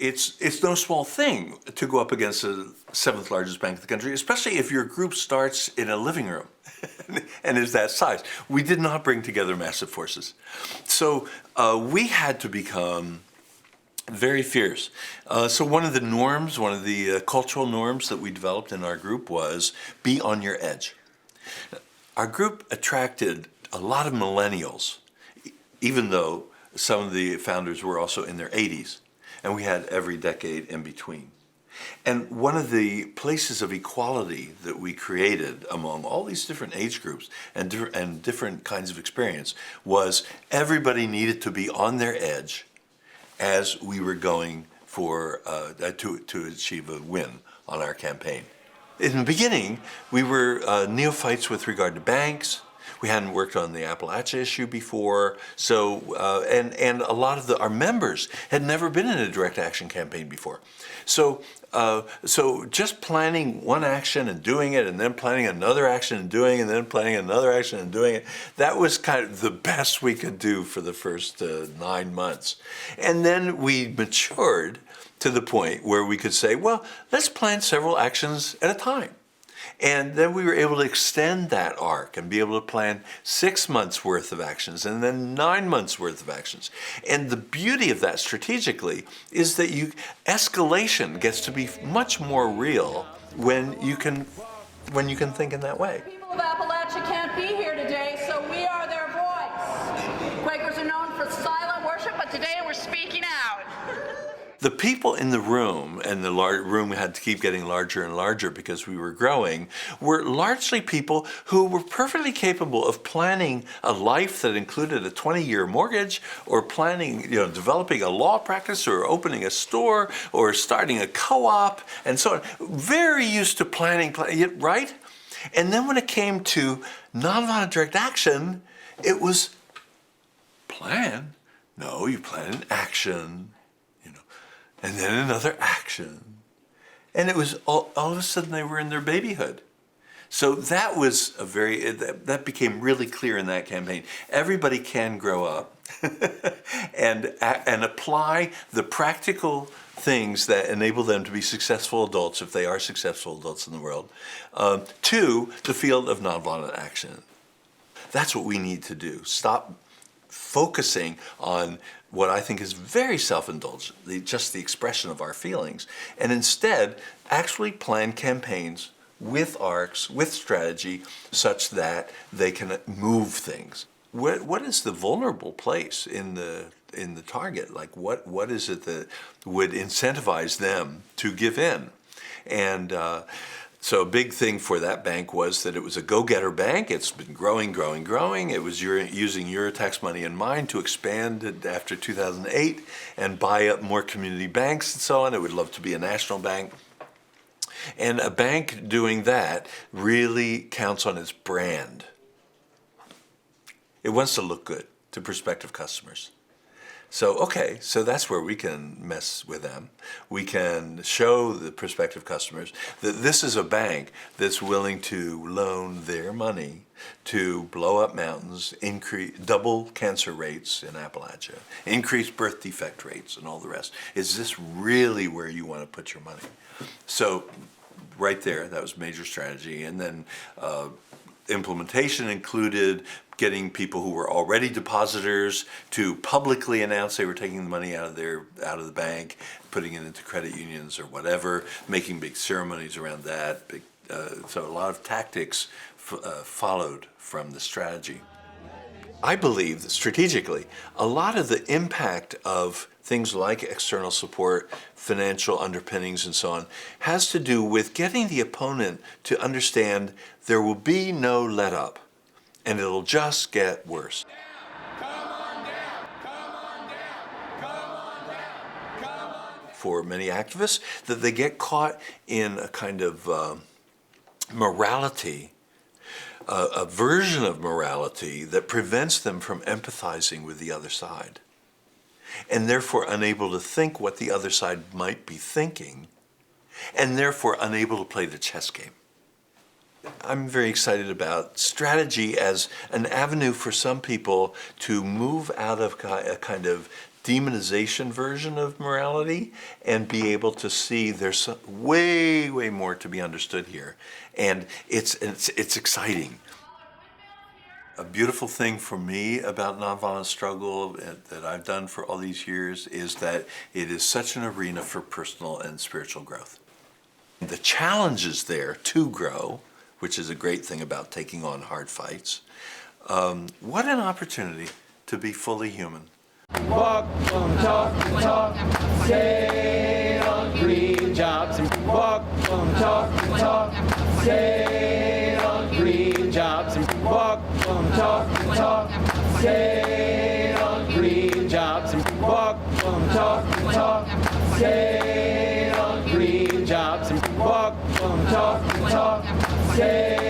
it's no small thing to go up against the seventh largest bank in the country, especially if your group starts in a living room and is that size. We did not bring together massive forces. So we had to become very fierce. So one of the norms, one of the cultural norms that we developed in our group was be on your edge. Our group attracted a lot of millennials, even though some of the founders were also in their 80s, and we had every decade in between. And one of the places of equality that we created among all these different age groups and different kinds of experience was everybody needed to be on their edge as we were going for to achieve a win on our campaign. In the beginning, we were neophytes with regard to banks. We hadn't worked on the Appalachia issue before, so and a lot of our members had never been in a direct action campaign before. So just planning one action and doing it, and then planning another action and doing it, and then planning another action and doing it, that was kind of the best we could do for the first 9 months. And then we matured to the point where we could say, well, let's plan several actions at a time. And then we were able to extend that arc and be able to plan 6 months worth of actions and then 9 months worth of actions. And the beauty of that strategically is that escalation gets to be much more real when you can think in that way. People of Appalachia can't be here today, so we are their voice. Quakers are known for silent worship, but today we're speaking out. The people in the room, and the room had to keep getting larger and larger because we were growing, were largely people who were perfectly capable of planning a life that included a 20-year mortgage, or planning, developing a law practice, or opening a store, or starting a co-op, and so on. Very used to planning, right? And then when it came to nonviolent direct action, it was plan. No, you plan an action. And then another action. And it was all of a sudden they were in their babyhood. So that was that became really clear in that campaign. Everybody can grow up and apply the practical things that enable them to be successful adults, if they are successful adults in the world, to the field of nonviolent action. That's what we need to do. Stop focusing on what I think is very self-indulgent, just the expression of our feelings, and instead actually plan campaigns with arcs, with strategy, such that they can move things. What is the vulnerable place in the target? Like what is it that would incentivize them to give in? And so a big thing for that bank was that it was a go-getter bank. It's been growing. It was using Eurotax money in mind to expand it after 2008 and buy up more community banks and so on. It would love to be a national bank. And a bank doing that really counts on its brand. It wants to look good to prospective customers. So that's where we can mess with them. We can show the prospective customers that this is a bank that's willing to loan their money to blow up mountains, double cancer rates in Appalachia, increase birth defect rates, and all the rest. Is this really where you want to put your money? So right there, that was major strategy. And then implementation included getting people who were already depositors to publicly announce they were taking the money out of the bank, putting it into credit unions or whatever, making big ceremonies around that. So a lot of tactics followed from the strategy. I believe that strategically, a lot of the impact of things like external support, financial underpinnings, and so on, has to do with getting the opponent to understand there will be no let up, and it'll just get worse. For many activists, that they get caught in a kind of morality, a version of morality that prevents them from empathizing with the other side, and therefore unable to think what the other side might be thinking, and therefore unable to play the chess game. I'm very excited about strategy as an avenue for some people to move out of a kind of demonization version of morality and be able to see there's way more to be understood here, and it's exciting. A beautiful thing for me about nonviolent struggle that I've done for all these years is that it is such an arena for personal and spiritual growth. The challenges there to grow, which is a great thing about taking on hard fights. What an opportunity to be fully human. Walk, talk, stay on green jobs. And walk, talk, stay on green jobs. And walk, talk, stay on green jobs. And walk, talk, stay on green jobs. And walk, talk, stay